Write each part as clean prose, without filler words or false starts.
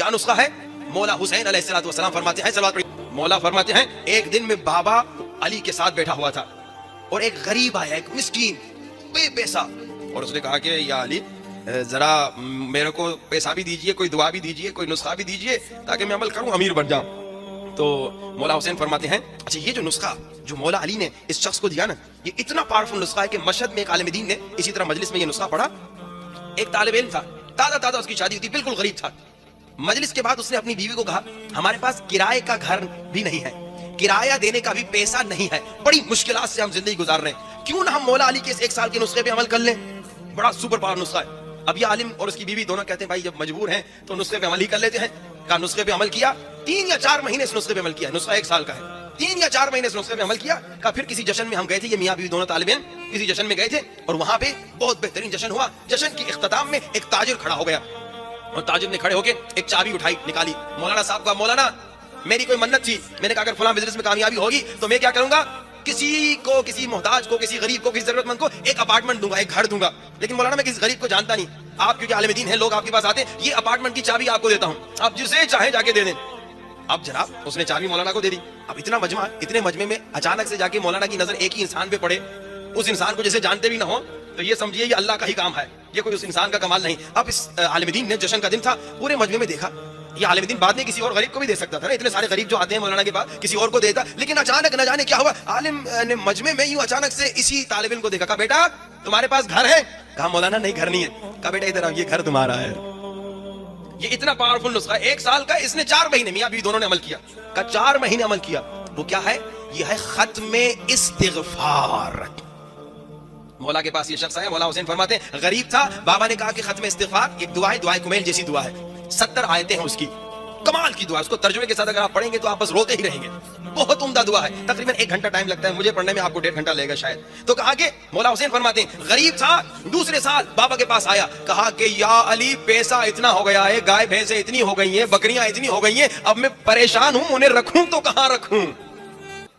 کیا نسخہ ہے؟ مولا حسین علیہ السلام فرماتے ہیں، صلوات پڑھی، مولا فرماتے ہیں ایک دن میں بابا علی کے ساتھ بیٹھا ہوا تھا اور ایک غریب آیا، ایک مسکین بے پیسہ، اور اس نے کہا کہ یا علی ذرا میرے کو پیسہ بھی دیجئے، کوئی دعا بھی دیجئے، کوئی نسخہ بھی دیجئے تاکہ میں عمل کروں، امیر بن جاؤں۔ تو مولا حسین فرماتے ہیں اچھا یہ جو نسخہ جو مولا علی نے اس شخص کو دیا نا، یہ اتنا پاورفل نسخہ ہے کہ مشہد میں ایک عالم دین نے اسی طرح مجلس میں یہ نسخہ پڑھا۔ ایک طالب علم تھا، تازہ اس کی شادی ہوئی تھی، بالکل غریب تھا۔ مجلس کے بعد اس نے اپنی بیوی کو کہا ہمارے پاس کرائے کا گھر بھی نہیں ہے، کرایہ دینے کا بھی پیسہ نہیں ہے، بڑی مشکلات سے ہم زندگی گزار رہے ہیں، کیوں نہ ہم مولا علی کے اس 1 سال کے نسخے پہ عمل کر لیں؟ بڑا سپر پاور نسخہ ہے۔ اب یہ عالم اور اس کی بیوی دونوں کہتے ہیں بھائی جب مجبور ہیں تو نسخے پہ عمل ہی کر لیتے ہیں۔ کہا نسخے پہ عمل کیا، 3 یا 4 مہینے اس نسخے پہ عمل کیا، نسخہ 1 سال کا ہے، 3 یا 4 مہینے اس نسخے پہ عمل کیا۔ کہا پھر کسی جشن میں ہم گئے تھے، یہ میاں بیوی دونوں طالب علم کسی جشن میں گئے تھے اور وہاں پہ بہت بہترین جشن ہوا۔ جشن کے اختتام میں ایک تاجر کھڑا ہو گیا اور تاجر نے کھڑے ہو کے ایک چابی اٹھائی، نکالی، مولانا صاحب کا مولانا میری کوئی منت تھی، میں نے کہا اگر فلاں بزنس میں کامیابی ہوگی تو میں کیا کروں گا، کسی کو، کسی محتاج کو، کسی غریب کو، کسی ضرورت مند کو ایک اپارٹمنٹ دوں گا، ایک گھر دوں گا۔ لیکن مولانا میں کسی غریب کو جانتا نہیں، آپ کیونکہ عالم دین ہیں، لوگ آپ کے پاس آتے ہیں، یہ اپارٹمنٹ کی چابی آپ کو دیتا ہوں، آپ جسے چاہیں جا کے دے دیں۔ اب جناب اس نے چابی مولانا کو دے دی۔ اب اتنا مجمع، اتنے مجمع میں اچانک سے جا کے مولانا کی نظر ایک ہی انسان پہ پڑے، اس انسان کو جسے جانتے بھی نہ ہو، تو یہ سمجھیے یہ اللہ کا ہی کام ہے، یہ کوئی اس انسان کا کمال نہیں۔ اب اس عالم دین نے، جشن کا دن تھا، پورے مجمع میں دیکھا یہ عالم دین بعد میں کسی اور غریب کو بھی دے سکتا تھا نا، اتنے سارے غریب جو آتے ہیں مولانا کے پاس کسی اور کو دیتا، لیکن اچانک نہ جانے کیا ہوا، عالم نے مجمع میں یوں اچانک سے اسی طالب علم کو دیکھا، کہا بیٹا تمہارے پاس گھر ہے؟ کہا مولانا نہیں گھر نہیں ہے۔ کہا بیٹا ادھر آؤ، یہ گھر تمہارا ہے۔ یہ اتنا پاورفل نسخہ 1 سال کا، اس نے 4 مہینے میاں بیوی دونوں نے عمل کیا۔ کہا 4 مہینے عمل کیا، وہ کیا ہے؟ یہ ہے ختم استغفار۔ مولا کے پاس یہ شخص آیا، مولا حسین فرماتے ہیں غریب تھا، بابا نے کہا کہ ختم استغفار ایک دعا ہے، دعائے کمیل جیسی دعا ہے، 70 آیتیں ہیں اس کی، کمال کی دعا، اس کو ترجمے کے ساتھ اگر آپ پڑھیں گے تو آپ بس روتے ہی رہیں گے، بہت عمدہ دعا ہے، تقریباً 1 گھنٹہ ٹائم لگتا ہے، مجھے پڑھنے میں آپ کو 1.5 گھنٹہ لگے گا شاید۔ تو کہا کہ مولا حسین فرماتے ہیں غریب تھا، دوسرے سال بابا کے پاس آیا، کہا کہ یا علی پیسہ اتنا ہو گیا ہے، گائے بھینسیں اتنی ہو گئی ہیں، بکریاں اتنی ہو گئی ہیں، اب میں پریشان ہوں، انہیں رکھوں تو کہاں رکھوں،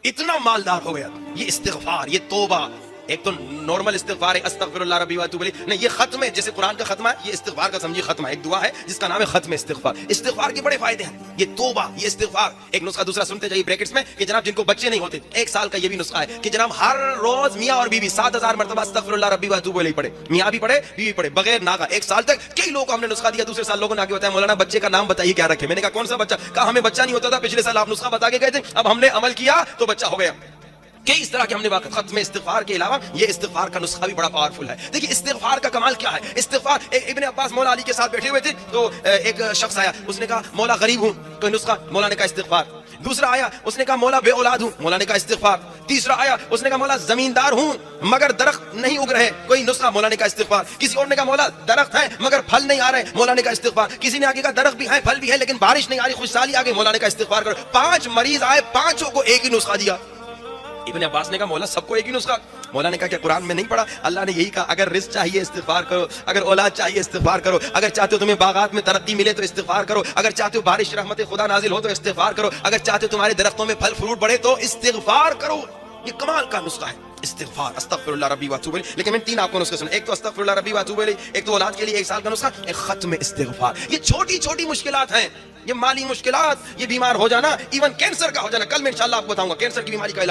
اتنا مالدار ہو گیا۔ یہ استغفار، یہ توبہ، ایک تو نارمل استغفار ہے استغفر اللہ ربی واتوب الیہ، نہیں یہ ختم ہے، جیسے قرآن کا ختمہ ہے، یہ استغفار کا سمجھی ختمہ ہے، ایک دعا ہے جس کا نام ہے ختم استغفار۔ استغفار کے بڑے فائدے ہیں، یہ توبہ، یہ استغفار۔ ایک نسخہ دوسرا سنتے جائیے بریکٹس میں کہ جناب جن کو بچے نہیں ہوتے 1 سال کا یہ بھی نسخہ ہے کہ جناب ہر روز میاں اور بیوی 7000 مرتبہ استغفر اللہ ربی واتوب الیہ پڑھے، میاں بھی پڑھے بیوی پڑھے، بغیر ناغہ 1 سال تک۔ کئی لوگوں کو ہم نے نسخہ دیا، دوسرے سال لوگوں نے آگے بتایا مولانا بچے کا نام بتائیے کیا رکھے، میں نے کہا کون سا بچہ؟ کہا ہمیں بچہ نہیں ہوتا تھا، پچھلے سال آپ نسخہ بتا کے گئے تھے، اب ہم نے عمل کیا تو بچہ ہو گیا۔ کہ اس طرح کے ہم نے واقع ختم استغفار کے علاوہ یہ استغفار کا نسخہ بھی بڑا پاورفل ہے۔ دیکھیے استغفار کا کمال کیا ہے، استغفار، ابن عباس مولا علی کے ساتھ بیٹھے ہوئے تھے تو ایک شخص آیا، اس نے کہا مولا غریب ہوں، تو نسخہ مولا نے کہا استغفار۔ دوسرا آیا، اس نے کہا مولا بے اولاد ہوں، مولا نے کہا استغفار۔ تیسرا آیا، اس نے کہا مولا زمیندار ہوں مگر درخت نہیں اگ رہے، کوئی نسخہ، مولا نے کہا استغفار۔ کسی اور نے کہا مولا درخت ہے مگر پھل نہیں آ رہے، مولا نے کہا استغفار۔ کسی نے آگے کہا درخت بھی ہے پھل بھی ہے لیکن بارش نہیں آ رہی، خوشحالی آ گئی، مولا نے کہا استغفار کرو۔ 5 مریض آئے، 5 کو ایک ہی نسخہ دیا۔ ابن عباس نے کہا مولا سب کو ایک ہی نسخہ؟ مولا نے کہا کہ قرآن میں نہیں پڑھا، اللہ نے یہی کہا اگر رزق چاہیے استغفار کرو، اگر اولاد چاہیے استغفار کرو، اگر چاہتے ہو تمہیں باغات میں ترقی ملے تو استغفار کرو، اگر چاہتے ہو بارش رحمت خدا نازل ہو تو استغفار کرو، اگر چاہتے ہو تمہارے درختوں میں پھل فروٹ بڑھے تو استغفار کرو۔ یہ کمال کا نسخہ ہے استغفار، استغفر اللہ ربی واتوب الیہ۔ لیکن میں 3 آپ کو نسخے سنا، ایک تو استغفر اللہ ربی واتوب الیہ، ایک تو اولاد کے لیے 1 سال کا نسخہ، ایک ختم استغفار۔ یہ چھوٹی چھوٹی مشکلات ہیں، یہ مالی مشکلات، یہ بیمار ہو جانا، ایون کینسر کا ہو جانا، کل میں انشاءاللہ آپ کو بتاؤں گا کینسر کی بیماری کا علاج۔